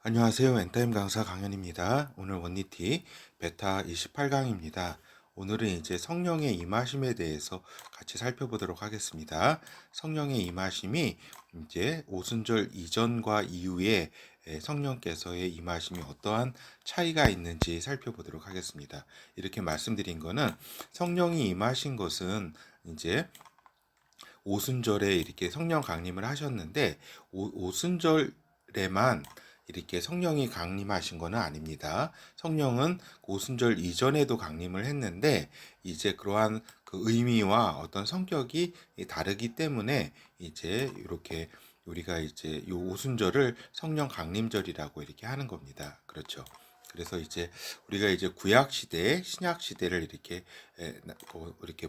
안녕하세요. 엔타임 강사 강현입니다. 오늘 원리티 베타 28강입니다. 오늘은 이제 성령의 임하심에 대해서 같이 살펴보도록 하겠습니다. 성령의 임하심이 이제 오순절 이전과 이후에 성령께서의 임하심이 어떠한 차이가 있는지 살펴보도록 하겠습니다. 이렇게 말씀드린 거는 성령이 임하신 것은 이제 오순절에 이렇게 성령 강림을 하셨는데 오순절에만 이렇게 성령이 강림하신 것은 아닙니다. 성령은 오순절 이전에도 강림을 했는데 이제 그러한 그 의미와 어떤 성격이 다르기 때문에 이제 이렇게 우리가 이제 요 오순절을 성령 강림절이라고 이렇게 하는 겁니다. 그렇죠. 그래서 이제 우리가 이제 구약 시대, 신약 시대를 이렇게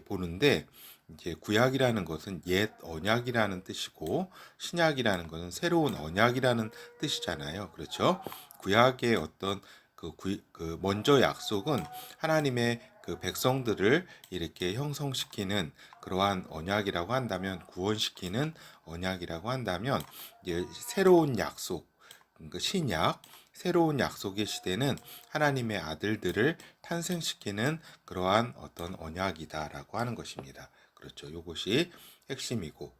보는데 이제 구약이라는 것은 옛 언약이라는 뜻이고 신약이라는 것은 새로운 언약이라는 뜻이잖아요. 그렇죠? 구약의 어떤 그 먼저 약속은 하나님의 그 백성들을 이렇게 형성시키는 그러한 언약이라고 한다면 구원시키는 언약이라고 한다면 이제 새로운 약속 그 신약 새로운 약속의 시대는 하나님의 아들들을 탄생시키는 그러한 어떤 언약이다라고 하는 것입니다. 그렇죠. 이것이 핵심이고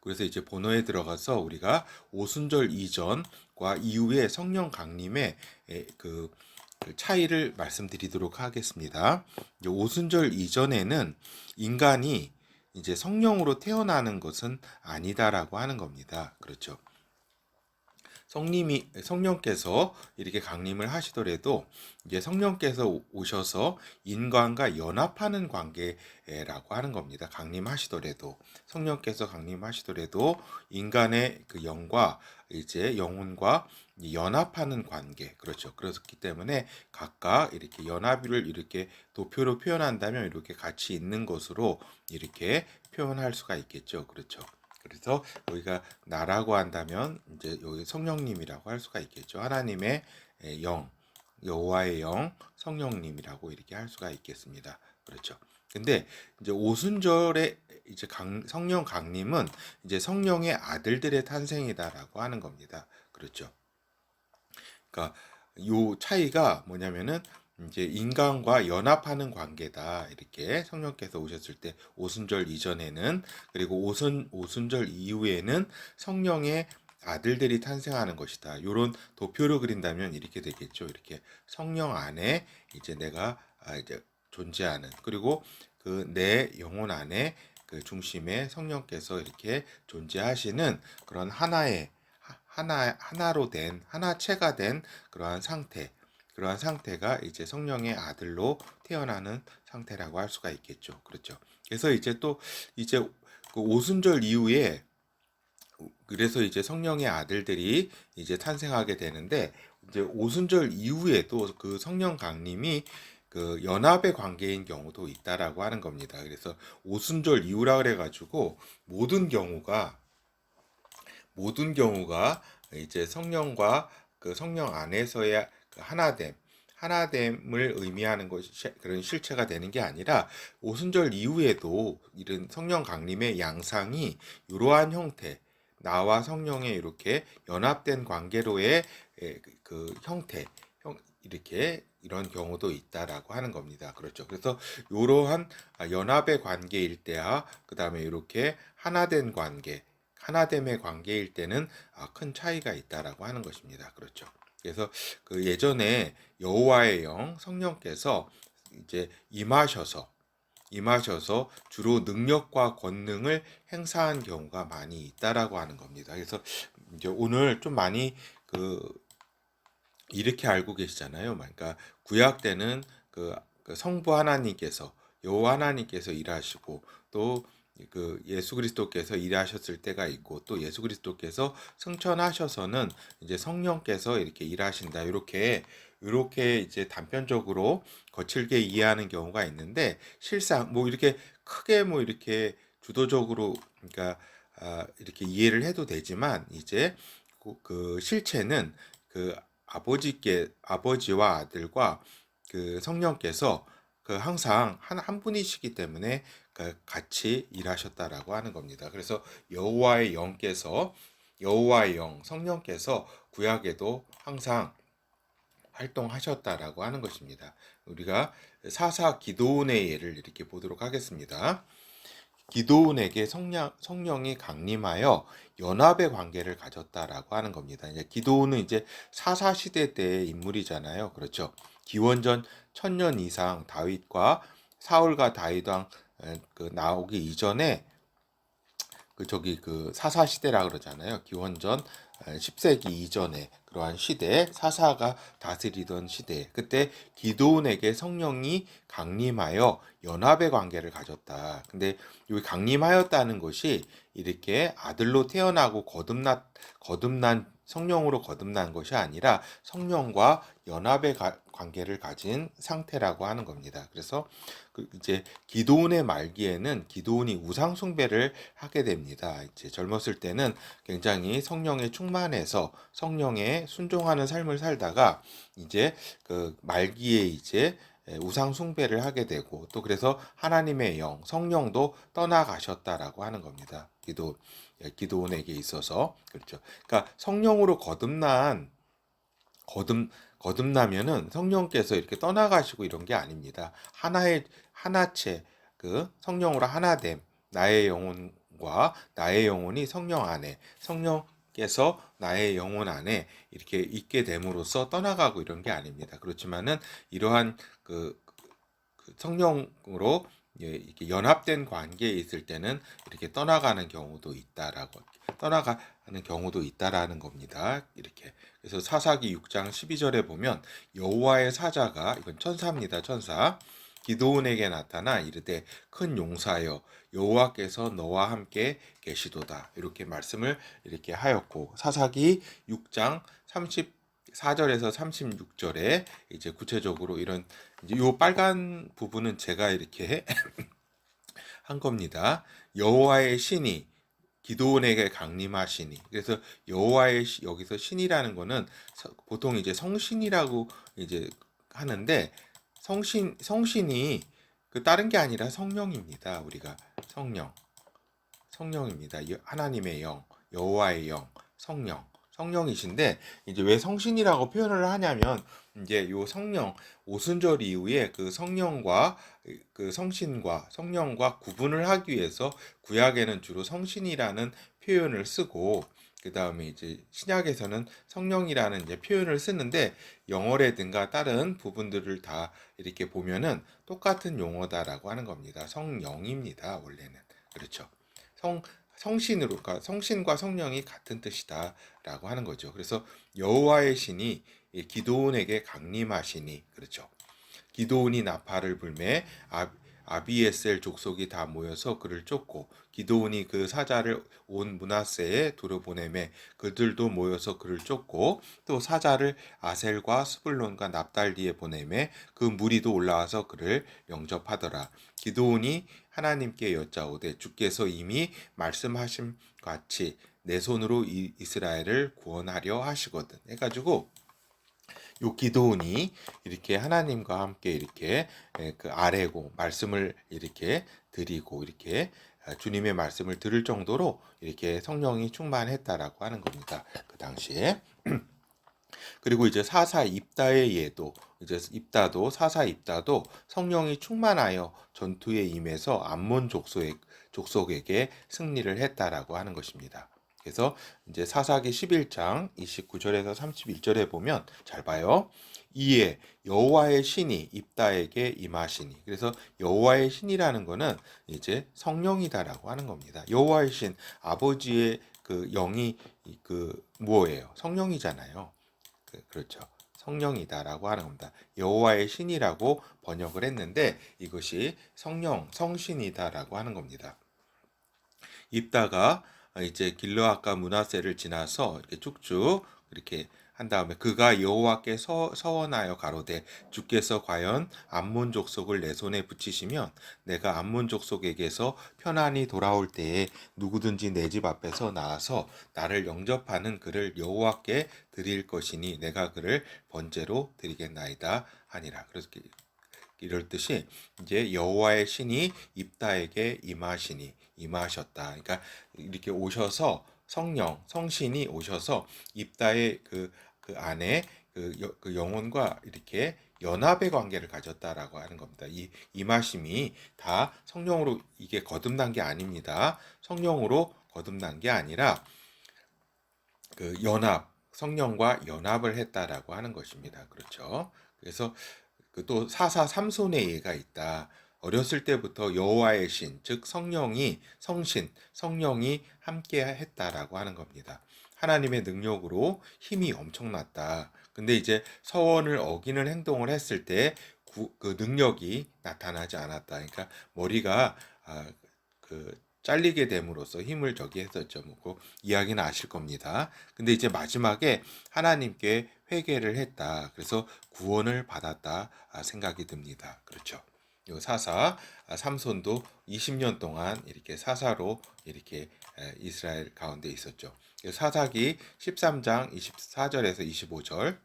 그래서 이제 본어에 들어가서 우리가 오순절 이전과 이후의 성령 강림의 그 차이를 말씀드리도록 하겠습니다. 오순절 이전에는 인간이 이제 성령으로 태어나는 것은 아니다라고 하는 겁니다. 그렇죠. 성령께서 이렇게 강림을 하시더라도 이제 성령께서 오셔서 인간과 연합하는 관계라고 하는 겁니다. 강림하시더라도 성령께서 강림하시더라도 인간의 그 영과 이제 영혼과 연합하는 관계 그렇죠. 그렇기 때문에 각각 이렇게 연합을 이렇게 도표로 표현한다면 이렇게 같이 있는 것으로 이렇게 표현할 수가 있겠죠. 그렇죠. 그래서 여기가 나라고 한다면 이제 여기 성령님이라고 할 수가 있겠죠. 하나님의 영, 여호와의 영, 성령님이라고 이렇게 할 수가 있겠습니다. 그렇죠. 근데 이제 오순절에 이제 성령 강림은 이제 성령의 아들들의 탄생이다라고 하는 겁니다. 그렇죠. 그러니까 요 차이가 뭐냐면은 이제 인간과 연합하는 관계다. 이렇게 성령께서 오셨을 때 오순절 이전에는 그리고 오순절 이후에는 성령의 아들들이 탄생하는 것이다. 요런 도표로 그린다면 이렇게 되겠죠. 이렇게 성령 안에 이제 내가 이제 존재하는 그리고 그 내 영혼 안에 그 중심에 성령께서 이렇게 존재하시는 그런 하나로 된 하나체가 된 그러한 상태가 이제 성령의 아들로 태어나는 상태라고 할 수가 있겠죠. 그렇죠. 그래서 이제 또 이제 그 오순절 이후에 그래서 이제 성령의 아들들이 이제 탄생하게 되는데 이제 오순절 이후에도 그 성령 강림이 그 연합의 관계인 경우도 있다라고 하는 겁니다. 그래서 오순절 이후라 그래가지고 모든 경우가 이제 성령과 그 성령 안에서의 그 하나됨을 의미하는 것이 그런 실체가 되는 게 아니라 오순절 이후에도 이런 성령 강림의 양상이 이러한 형태, 나와 성령의 이렇게 연합된 관계로의 그 형태, 이렇게 이런 경우도 있다라고 하는 겁니다. 그렇죠. 그래서 이러한 연합의 관계일 때와 그 다음에 이렇게 하나됨의 관계일 때는 큰 차이가 있다라고 하는 것입니다. 그렇죠. 그래서 그 예전에 여호와의 영 성령께서 이제 임하셔서 주로 능력과 권능을 행사한 경우가 많이 있다라고 하는 겁니다. 그래서 이제 오늘 좀 많이 그 이렇게 알고 계시잖아요. 그러니까 구약 때는 그 성부 하나님께서 여호와 하나님께서 일하시고 또 그 예수 그리스도께서 일하셨을 때가 있고 또 예수 그리스도께서 승천하셔서는 이제 성령께서 이렇게 일하신다. 이렇게 이제 단편적으로 거칠게 이해하는 경우가 있는데 실상 뭐 이렇게 크게 뭐 이렇게 주도적으로 그러니까 이렇게 이해를 해도 되지만 이제 그 실체는 그 아버지와 아들과 그 성령께서 그 항상 한 분이시기 때문에 그 같이 일하셨다라고 하는 겁니다. 그래서 여호와의 영께서 여호와의 영, 성령께서 구약에도 항상 활동하셨다라고 하는 것입니다. 우리가 사사 기드온의 예를 이렇게 보도록 하겠습니다. 기드온에게 성령이 강림하여 연합의 관계를 가졌다라고 하는 겁니다. 이제 기드온은 이제 사사 시대 때의 인물이잖아요. 그렇죠. 기원전 1000년 이상 다윗과 사울과 다윗 왕 나오기 이전에 그 사사 시대라 그러잖아요. 기원전 10세기 이전에 그러한 시대에 사사가 다스리던 시대, 그때 기드온에게 성령이 강림하여 연합의 관계를 가졌다. 근데 여기 강림하였다는 것이 이렇게 아들로 태어나고 거듭난 성령으로 거듭난 것이 아니라 성령과 연합의 관계를 가진 상태라고 하는 겁니다. 그래서 이제 기드온의 말기에는 기드온이 우상 숭배를 하게 됩니다. 이제 젊었을 때는 굉장히 성령에 충만해서 성령에 순종하는 삶을 살다가 이제 그 말기에 이제 우상 숭배를 하게 되고 또 그래서 하나님의 영, 성령도 떠나가셨다라고 하는 겁니다. 기드온에게 있어서 그렇죠. 그러니까 성령으로 거듭나면은 성령께서 이렇게 떠나가시고 이런 게 아닙니다. 하나체 그 성령으로 하나됨, 나의 영혼과 나의 영혼이 성령 안에, 성령께서 나의 영혼 안에 이렇게 있게 됨으로써 떠나가고 이런 게 아닙니다. 그렇지만은 이러한 성령으로 이렇게 연합된 관계에 있을 때는 이렇게 떠나가는 경우도 있다라는 겁니다. 이렇게. 그래서 사사기 6장 12절에 보면 여호와의 사자가, 이건 천사입니다. 천사. 기드온에게 나타나 이르되 큰 용사여 여호와께서 너와 함께 계시도다. 이렇게 말씀을 이렇게 하였고, 사사기 6장 34절에서 36절에 이제 구체적으로 이런 이제 요 빨간 부분은 제가 이렇게 한 겁니다. 여호와의 신이 기드온에게 강림하시니. 그래서 여기서 신이라는 거는 보통 이제 성신이라고 이제 하는데 성신이 그 다른 게 아니라 성령입니다. 우리가 성령입니다. 하나님의 영, 여호와의 영, 성령이신데 이제 왜 성신이라고 표현을 하냐면 이제 요 성령 오순절 이후에 그 성령과 그 성령과 구분을 하기 위해서 구약에는 주로 성신이라는 표현을 쓰고 그 다음에 이제 신약에서는 성령이라는 이제 표현을 쓰는데 영어라든가 다른 부분들을 다 이렇게 보면은 똑같은 용어다라고 하는 겁니다. 성령입니다. 원래는 그렇죠. 성신으로, 그러니까 성신과 성령이 같은 뜻이다라고 하는 거죠. 그래서 여호와의 신이 기드온에게 강림하시니, 그렇죠. 기드온이 나팔을 불매 아비에셀 족속이 다 모여서 그를 쫓고 기드온이 그 사자를 온 므낫세에 두루보내매 그들도 모여서 그를 쫓고 또 사자를 아셀과 스불론과 납달리에 보내매 그 무리도 올라와서 그를 영접하더라. 기드온이 하나님께 여짜오되 주께서 이미 말씀하신 같이 내 손으로 이스라엘을 구원하려 하시거든 해가지고 요 기드온이 이렇게 하나님과 함께 이렇게 그 아뢰고 말씀을 이렇게 드리고 이렇게 주님의 말씀을 들을 정도로 이렇게 성령이 충만했다라고 하는 겁니다. 그 당시에. 그리고 이제 사사 입다의 예도 이제 사사 입다도 성령이 충만하여 전투에 임해서 암몬 족속에게 승리를 했다라고 하는 것입니다. 그래서 이제 사사기 11장 29절에서 31절에 보면 잘 봐요. 이에 여호와의 신이 입다에게 임하시니. 그래서 여호와의 신이라는 거는 이제 성령이다라고 하는 겁니다. 여호와의 신, 아버지의 그 영이 뭐예요? 성령이잖아요. 그렇죠. 성령이다라고 하는 겁니다. 여호와의 신이라고 번역을 했는데 이것이 성신이다라고 하는 겁니다. 입다가 이제 길르앗과 므낫세를 지나서 이렇게 쭉쭉 이렇게 한 다음에 그가 여호와께 서원하여 가로되 주께서 과연 암몬 족속을 내 손에 붙이시면 내가 암몬 족속에게서 편안히 돌아올 때에 누구든지 내 집 앞에서 나와서 나를 영접하는 그를 여호와께 드릴 것이니 내가 그를 번제로 드리겠나이다 하니라. 그래서 이럴 뜻이 이제 여호와의 신이 입다에게 임하셨다. 그러니까 이렇게 오셔서 성령, 성신이 오셔서 입다의 그 안에 그 영혼과 이렇게 연합의 관계를 가졌다라고 하는 겁니다. 이 임하심이 다 성령으로 이게 거듭난 게 아닙니다. 성령으로 거듭난 게 아니라 그 성령과 연합을 했다라고 하는 것입니다. 그렇죠. 그래서 그 또 사사 삼손의 예가 있다. 어렸을 때부터 여호와의 신, 즉 성령이 함께 했다라고 하는 겁니다. 하나님의 능력으로 힘이 엄청났다. 근데 이제 서원을 어기는 행동을 했을 때 그 능력이 나타나지 않았다. 그러니까 머리가 그 잘리게 됨으로써 힘을 저기 했었죠. 뭐 이야기는 아실 겁니다. 근데 이제 마지막에 하나님께 회개를 했다. 그래서 구원을 받았다 생각이 듭니다. 그렇죠. 요 사사 삼손도 20년 동안 이렇게 사사로 이렇게 이스라엘 가운데 있었죠. 사사기 13장 24절에서 25절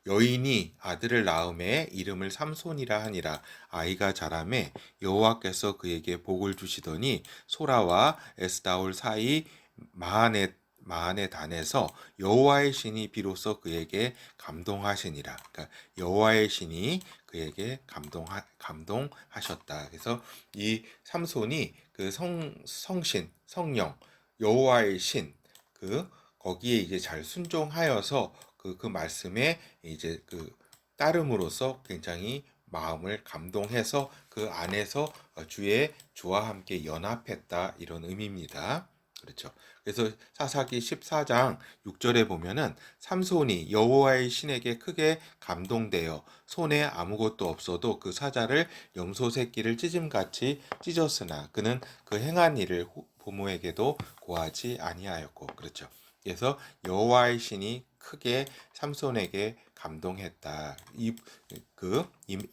여인이 아들을 낳음에 이름을 삼손이라 하니라. 아이가 자라매 여호와께서 그에게 복을 주시더니 소라와 에스다올 사이 마한의 단에서 여호와의 신이 비로소 그에게 감동하시니라. 그러니까 여호와의 신이 그에게 감동하셨다. 그래서 이 삼손이 그 성신, 성령, 여호와의 신, 거기에 이제 잘 순종하여서 그 말씀에 이제 따름으로써 굉장히 마음을 감동해서 그 안에서 주와 함께 연합했다 이런 의미입니다. 그렇죠. 그래서 사사기 14장 6절에 보면은 삼손이 여호와의 신에게 크게 감동되어 손에 아무것도 없어도 그 사자를 염소 새끼를 찢음같이 찢었으나 그는 그 행한 일을 부모에게도 고하지 아니하였고 그렇죠. 그래서 여호와의 신이 크게 삼손에게 감동했다.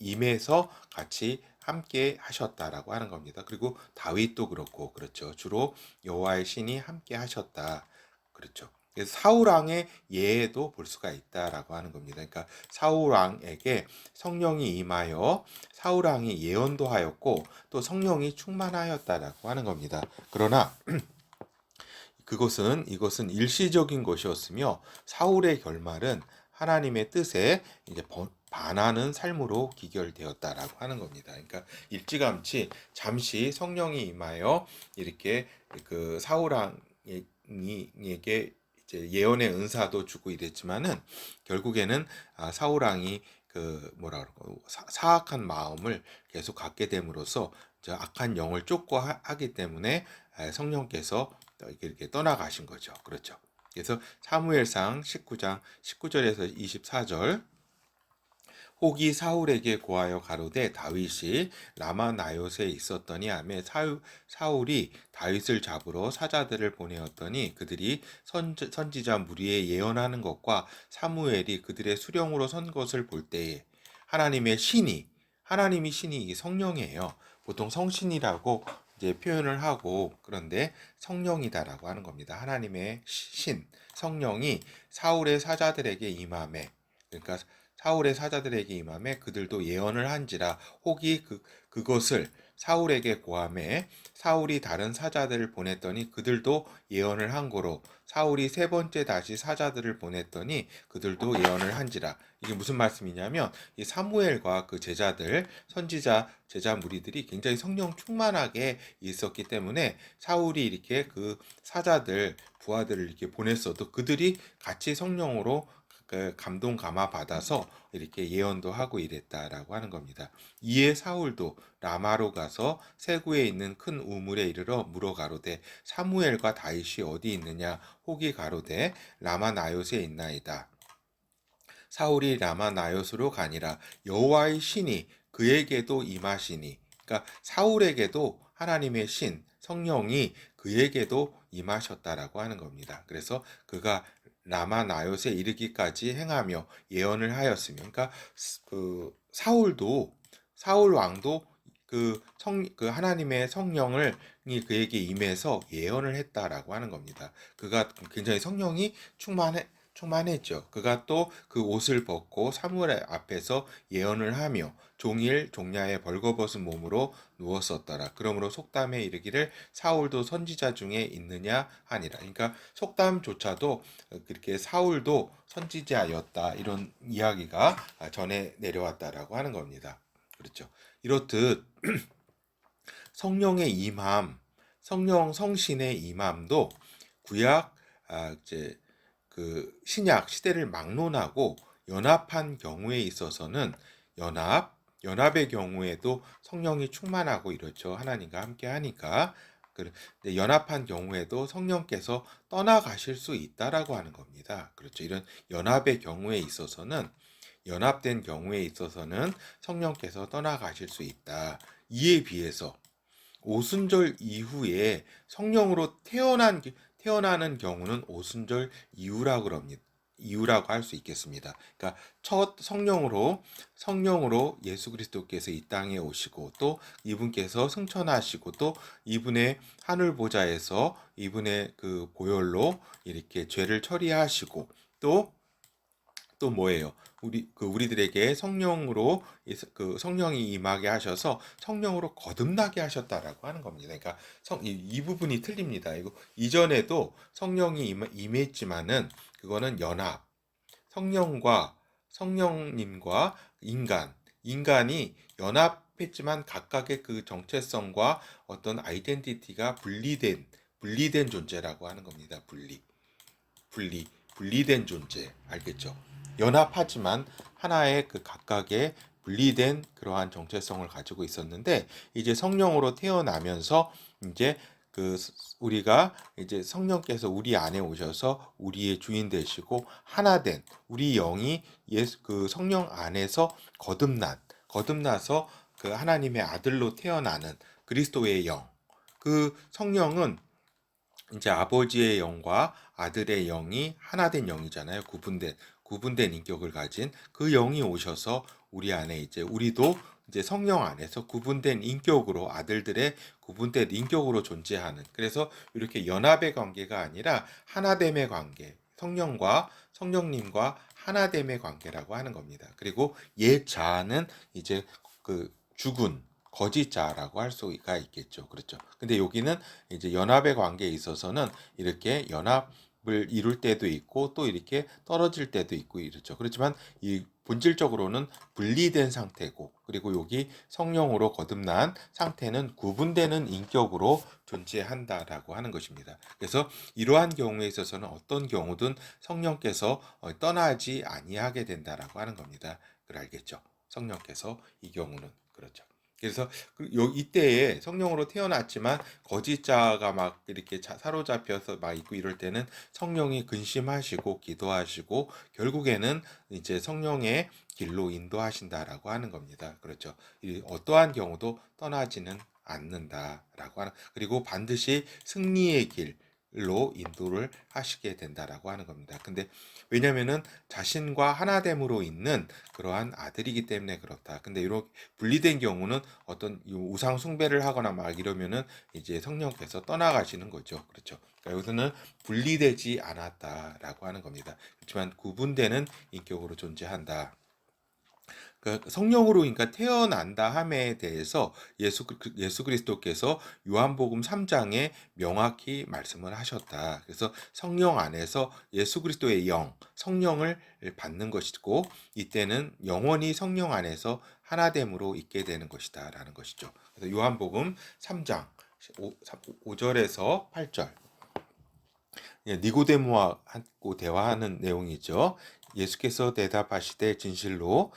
임에서 같이 함께 하셨다라고 하는 겁니다. 그리고 다윗도 그렇고 그렇죠. 주로 여호와의 신이 함께 하셨다. 그렇죠. 그래서 사울 왕의 예에도 볼 수가 있다라고 하는 겁니다. 그러니까 사울 왕에게 성령이 임하여 사울 왕이 예언도 하였고 또 성령이 충만하였다라고 하는 겁니다. 그러나 이것은 일시적인 것이었으며 사울의 결말은 하나님의 뜻에 이제 반하는 삶으로 기결되었다라고 하는 겁니다. 그러니까 일찌감치 잠시 성령이 임하여 이렇게 그 사울 왕에게 이제 예언의 은사도 주고 이랬지만은 결국에는 사울 왕이 사악한 마음을 계속 갖게 됨으로써 악한 영을 쫓고 하기 때문에 성령께서 이렇게 떠나가신 거죠. 그렇죠. 그래서 사무엘상 19장 19절에서 24절 혹이 사울에게 고하여 가로되 다윗이 라마 나요스에 있었더니 하며 사울이 다윗을 잡으러 사자들을 보내었더니 그들이 선지자 무리에 예언하는 것과 사무엘이 그들의 수령으로 선 것을 볼 때에 하나님이 신이 이게 성령이에요. 보통 성신이라고 이제 표현을 하고 그런데 성령이다라고 하는 겁니다. 하나님의 성령이 사울의 사자들에게 임함에 그러니까 사울의 사자들에게 임함에 그들도 예언을 한지라 혹이 그것을 사울에게 고함에 사울이 다른 사자들을 보냈더니 그들도 예언을 한 거로 사울이 세 번째 다시 사자들을 보냈더니 그들도 예언을 한지라. 이게 무슨 말씀이냐면 이 사무엘과 그 선지자 제자 무리들이 굉장히 성령 충만하게 있었기 때문에 사울이 이렇게 그 부하들을 이렇게 보냈어도 그들이 같이 성령으로 감동 감화 받아서 이렇게 예언도 하고 이랬다라고 하는 겁니다. 이에 사울도 라마로 가서 세구에 있는 큰 우물에 이르러 물어 가로되 사무엘과 다윗이 어디 있느냐 혹이 가로되 라마 나요스에 있나이다. 사울이 라마 나요스로 가니라 여호와의 신이 그에게도 임하시니 그러니까 사울에게도 하나님의 성령이 그에게도 임하셨다라고 하는 겁니다. 그래서 그가 라마 나요스에 이르기까지 행하며 예언을 하였으며 그러니까 사울 왕도 하나님의 성령이 그에게 임해서 예언을 했다라고 하는 겁니다. 그가 굉장히 성령이 충만했죠. 그가 또 그 옷을 벗고 사무엘 앞에서 예언을 하며 종일 종야에 벌거벗은 몸으로 누웠었더라. 그러므로 속담에 이르기를 사울도 선지자 중에 있느냐 하니라. 그러니까 속담조차도 그렇게 사울도 선지자였다, 이런 이야기가 전해 내려왔다라고 하는 겁니다. 그렇죠. 이렇듯 성령의 임함, 성신의 임함도 구약 이제 그 신약 시대를 막론하고 연합한 경우에 있어서는 연합의 경우에도 성령이 충만하고 이렇죠. 하나님과 함께 하니까. 연합한 경우에도 성령께서 떠나가실 수 있다라고 하는 겁니다. 그렇죠. 이런 연합된 경우에 있어서는 성령께서 떠나가실 수 있다. 이에 비해서 오순절 이후에 성령으로 태어나는 경우는 오순절 이후라고 그럽니다. 이유라고 할 수 있겠습니다. 그러니까 첫 성령으로 예수 그리스도께서 이 땅에 오시고, 또 이분께서 승천하시고, 또 이분의 하늘 보좌에서 이분의 그 보혈로 이렇게 죄를 처리하시고, 또 뭐예요? 우리들에게 성령이 임하게 하셔서 성령으로 거듭나게 하셨다라고 하는 겁니다. 그러니까 이 부분이 틀립니다. 이거 이전에도 성령이 임했지만은 그거는 성령님과 인간이 연합했지만 각각의 그 정체성과 어떤 아이덴티티가 분리된 존재라고 하는 겁니다. 분리된 존재, 알겠죠? 연합하지만 하나의 그 각각의 분리된 그러한 정체성을 가지고 있었는데, 이제 성령으로 태어나면서 이제 우리가 이제 성령께서 우리 안에 오셔서 우리의 주인 되시고 하나된 우리 영이 그 성령 안에서 거듭나서 그 하나님의 아들로 태어나는 그리스도의 영, 그 성령은 이제 아버지의 영과 아들의 영이 하나된 영이잖아요. 구분된 인격을 가진 그 영이 오셔서 우리 안에 우리도 이제 성령 안에서 구분된 인격으로, 아들들의 구분된 인격으로 존재하는, 그래서 이렇게 연합의 관계가 아니라 하나됨의 관계, 성령님과 하나됨의 관계라고 하는 겁니다. 그리고 옛 자아는 이제 그 죽은 거짓 자라고 할 수가 있겠죠. 그렇죠. 근데 여기는 이제 연합의 관계에 있어서는 이렇게 연합을 이룰 때도 있고 또 이렇게 떨어질 때도 있고 이렇죠. 그렇지만 이 본질적으로는 분리된 상태고, 그리고 여기 성령으로 거듭난 상태는 구분되는 인격으로 존재한다라고 하는 것입니다. 그래서 이러한 경우에 있어서는 어떤 경우든 성령께서 떠나지 아니하게 된다라고 하는 겁니다. 그걸 알겠죠? 성령께서 이 경우는 그렇죠. 그래서 이때에 성령으로 태어났지만 거짓자가 막 이렇게 사로잡혀서 막 있고 이럴 때는 성령이 근심하시고 기도하시고 결국에는 이제 성령의 길로 인도하신다라고 하는 겁니다. 그렇죠. 어떠한 경우도 떠나지는 않는다라고 하는, 그리고 반드시 승리의 길로 인도를 하시게 된다라고 하는 겁니다. 근데 왜냐면은 자신과 하나됨으로 있는 그러한 아들이기 때문에 그렇다. 근데 이렇게 분리된 경우는 어떤 우상 숭배를 하거나 막 이러면은 이제 성령께서 떠나가시는 거죠. 그렇죠. 그러니까 여기서는 분리되지 않았다라고 하는 겁니다. 그렇지만 구분되는 인격으로 존재한다. 성령으로 그러니까 태어난다 함에 대해서 예수 그리스도께서 요한복음 3장에 명확히 말씀을 하셨다. 그래서 성령 안에서 예수 그리스도의 성령을 받는 것이고, 이때는 영원히 성령 안에서 하나됨으로 있게 되는 것이다라는 것이죠. 그래서 요한복음 3장 5절에서 8절, 니고데모하고 대화하는 내용이죠. 예수께서 대답하시되 진실로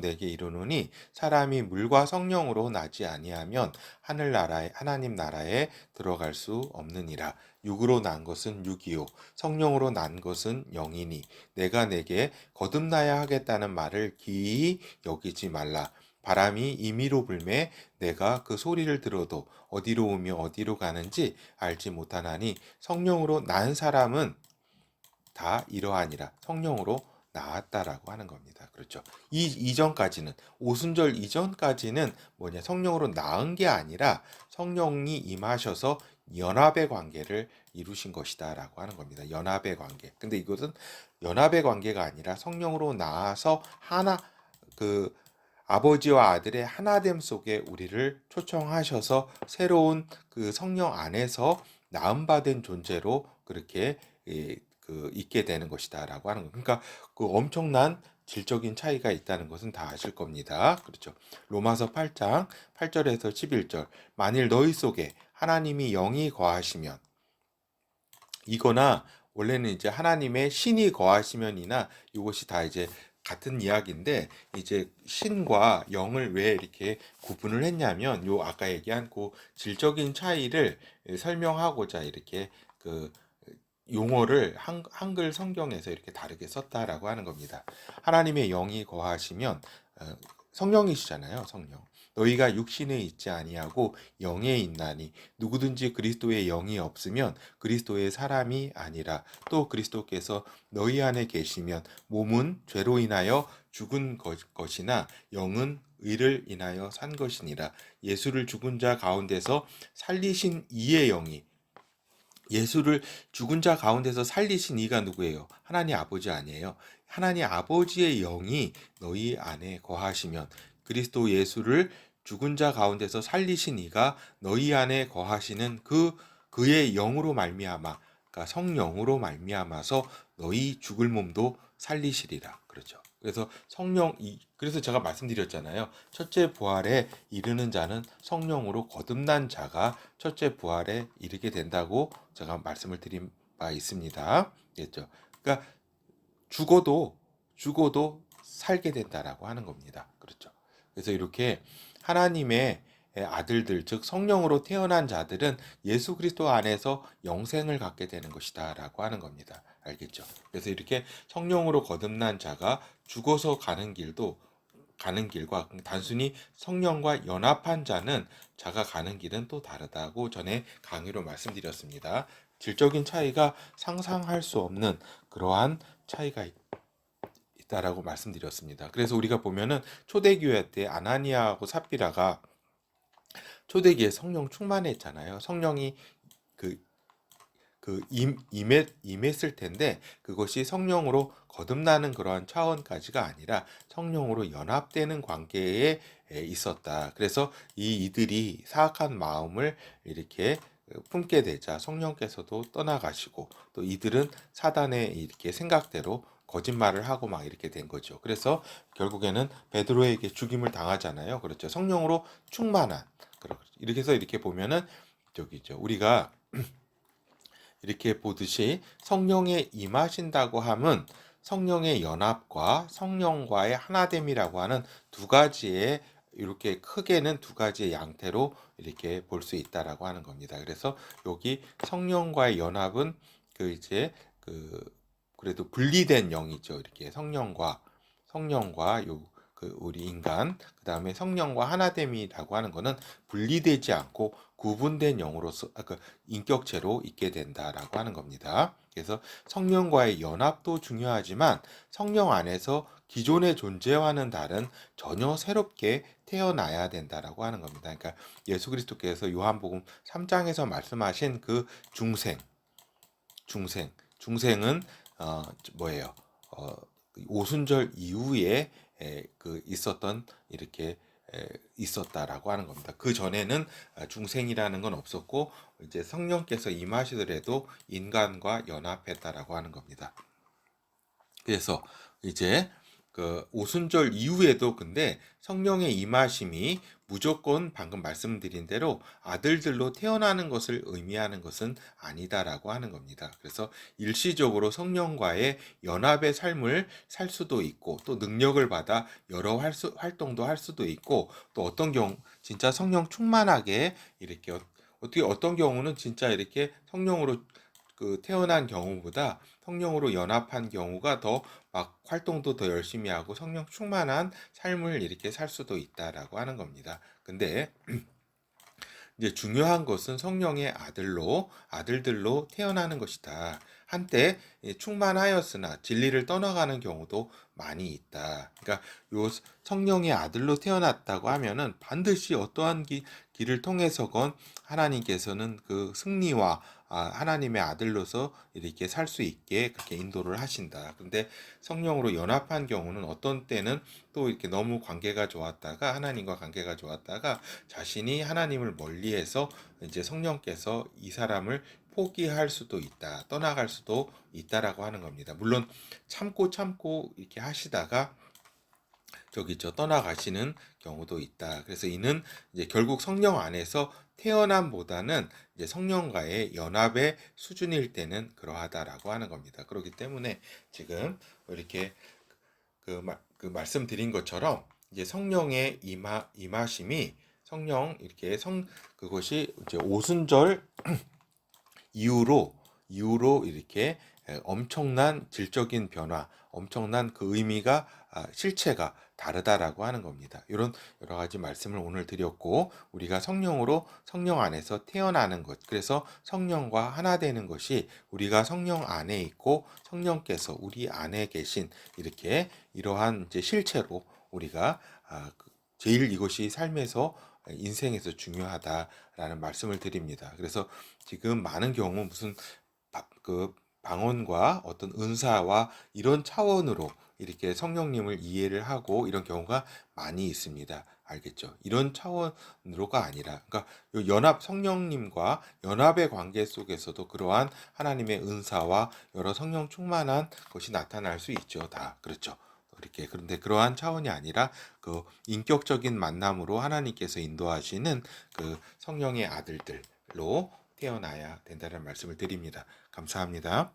내게 이르노니 사람이 물과 성령으로 나지 아니하면 하나님 나라에 들어갈 수 없느니라. 육으로 난 것은 육이요 성령으로 난 것은 영이니 내가 내게 거듭나야 하겠다는 말을 기이 여기지 말라. 바람이 임의로 불매 내가 그 소리를 들어도 어디로 오며 어디로 가는지 알지 못하나니 성령으로 난 사람은 다 이러하니라. 성령으로 나았다라고 하는 겁니다. 그렇죠. 이전까지는, 오순절 이전까지는 성령으로 나은 게 아니라 성령이 임하셔서 연합의 관계를 이루신 것이다라고 하는 겁니다. 연합의 관계. 근데 이것은 연합의 관계가 아니라 성령으로 나아서 하나 그 아버지와 아들의 하나됨 속에 우리를 초청하셔서 새로운 그 성령 안에서 나음받은 존재로 그렇게 있게 되는 것이다라고 하는 거예요. 그러니까 그 엄청난 질적인 차이가 있다는 것은 다 아실 겁니다. 그렇죠. 로마서 8장 8절에서 11절. 만일 너희 속에 하나님이 영이 거하시면, 이거나 원래는 이제 하나님의 신이 거하시면이나 이것이 다 이제 같은 이야기인데, 이제 신과 영을 왜 이렇게 구분을 했냐면 요 아까 얘기한 그 질적인 차이를 설명하고자 이렇게 그 용어를 한글 성경에서 이렇게 다르게 썼다라고 하는 겁니다. 하나님의 영이 거하시면 성령이시잖아요, 성령. 너희가 육신에 있지 아니하고 영에 있나니 누구든지 그리스도의 영이 없으면 그리스도의 사람이 아니라. 또 그리스도께서 너희 안에 계시면 몸은 죄로 인하여 죽은 것이나 영은 의를 인하여 산 것이니라. 예수를 죽은 자 가운데서 살리신 이의 영이, 예수를 죽은 자 가운데서 살리신 이가 누구예요? 하나님 아버지 아니에요? 하나님 아버지의 영이 너희 안에 거하시면, 그리스도 예수를 죽은 자 가운데서 살리신 이가 너희 안에 거하시는 그의 영으로 말미암아, 그러니까 성령으로 말미암아서 너희 죽을 몸도 살리시리라. 그렇죠. 그래서 그래서 제가 말씀드렸잖아요. 첫째 부활에 이르는 자는 성령으로 거듭난 자가 첫째 부활에 이르게 된다고 제가 말씀을 드린 바 있습니다. 됐죠? 그러니까 죽어도 살게 된다라고 하는 겁니다. 그렇죠? 그래서 이렇게 하나님의 아들들, 즉 성령으로 태어난 자들은 예수 그리스도 안에서 영생을 갖게 되는 것이다라고 하는 겁니다. 알겠죠? 그래서 이렇게 성령으로 거듭난 자가 죽어서 가는 길과 단순히 성령과 연합한 자가 가는 길은 또 다르다고 전에 강의로 말씀드렸습니다. 질적인 차이가 상상할 수 없는 그러한 차이가 있다라고 말씀드렸습니다. 그래서 우리가 보면은 초대교회 때 아나니아하고 삽비라가 초대기에 성령 충만했잖아요. 성령이 그 임했을 텐데, 그것이 성령으로 거듭나는 그러한 차원까지가 아니라 성령으로 연합되는 관계에 있었다. 그래서 이들이 사악한 마음을 이렇게 품게 되자 성령께서도 떠나가시고, 또 이들은 사단의 이렇게 생각대로 거짓말을 하고 막 이렇게 된 거죠. 그래서 결국에는 베드로에게 죽임을 당하잖아요. 그렇죠. 성령으로 충만한. 이렇게 해서 이렇게 보면은 저기죠. 우리가 이렇게 보듯이 성령에 임하신다고 함은 성령의 연합과 성령과의 하나됨이라고 하는 두 가지의, 이렇게 크게는 두 가지의 양태로 이렇게 볼 수 있다라고 하는 겁니다. 그래서 여기 성령과의 연합은 그래도 분리된 영이죠. 이렇게 성령과 우리 인간, 그 다음에 성령과 하나됨이라고 하는 것은 분리되지 않고 구분된 영으로서 인격체로 있게 된다라고 하는 겁니다. 그래서 성령과의 연합도 중요하지만 성령 안에서 기존의 존재와는 다른 전혀 새롭게 태어나야 된다라고 하는 겁니다. 그러니까 예수 그리스도께서 요한복음 3장에서 말씀하신 그 중생은 뭐예요? 오순절 이후에 있었던 이렇게 있었다라고 하는 겁니다. 그 전에는 중생이라는 건 없었고, 이제 성령께서 임하시더라도 인간과 연합했다라고 하는 겁니다. 그래서 이제 그 오순절 이후에도 근데 성령의 임하심이 무조건 방금 말씀드린 대로 아들들로 태어나는 것을 의미하는 것은 아니다라고 하는 겁니다. 그래서 일시적으로 성령과의 연합의 삶을 살 수도 있고, 또 능력을 받아 여러 활동도 할 수도 있고, 또 어떤 경우 진짜 성령 충만하게 이렇게 어떻게 어떤 경우는 진짜 이렇게 성령으로 태어난 경우보다 성령으로 연합한 경우가 더 막 활동도 더 열심히 하고 성령 충만한 삶을 이렇게 살 수도 있다라고 하는 겁니다. 근데 이제 중요한 것은 성령의 아들들로 태어나는 것이다. 한때 충만하였으나 진리를 떠나가는 경우도 많이 있다. 그러니까 요 성령의 아들로 태어났다고 하면은 반드시 어떠한 길을 통해서건 하나님께서는 그 승리와 하나님의 아들로서 이렇게 살 수 있게 그렇게 인도를 하신다. 근데 성령으로 연합한 경우는 어떤 때는 또 이렇게 너무 관계가 좋았다가 하나님과 관계가 좋았다가 자신이 하나님을 멀리해서 이제 성령께서 이 사람을 포기할 수도 있다, 떠나갈 수도 있다라고 하는 겁니다. 물론 참고 이렇게 하시다가 떠나가시는 경우도 있다. 그래서 이는 이제 결국 성령 안에서 태어남보다는 이제 성령과의 연합의 수준일 때는 그러하다라고 하는 겁니다. 그렇기 때문에 지금 이렇게 그 말씀드린 것처럼 이제 성령의 임하심이 성령 이렇게 그것이 이제 오순절 이후로 이렇게 엄청난 질적인 변화, 엄청난 그 의미가 실체가 다르다라고 하는 겁니다. 이런 여러 가지 말씀을 오늘 드렸고 우리가 성령으로 성령 안에서 태어나는 것, 그래서 성령과 하나 되는 것이 우리가 성령 안에 있고 성령께서 우리 안에 계신 이렇게 이러한 이제 실체로 우리가 제일 이것이 삶에서 인생에서 중요하다라는 말씀을 드립니다. 그래서 지금 많은 경우 무슨 방언과 어떤 은사와 이런 차원으로 이렇게 성령님을 이해를 하고 이런 경우가 많이 있습니다. 알겠죠? 이런 차원으로가 아니라, 그러니까 연합 성령님과 연합의 관계 속에서도 그러한 하나님의 은사와 여러 성령 충만한 것이 나타날 수 있죠. 다 그렇죠. 이렇게 그런데 그러한 차원이 아니라 그 인격적인 만남으로 하나님께서 인도하시는 그 성령의 아들들로 태어나야 된다는 말씀을 드립니다. 감사합니다.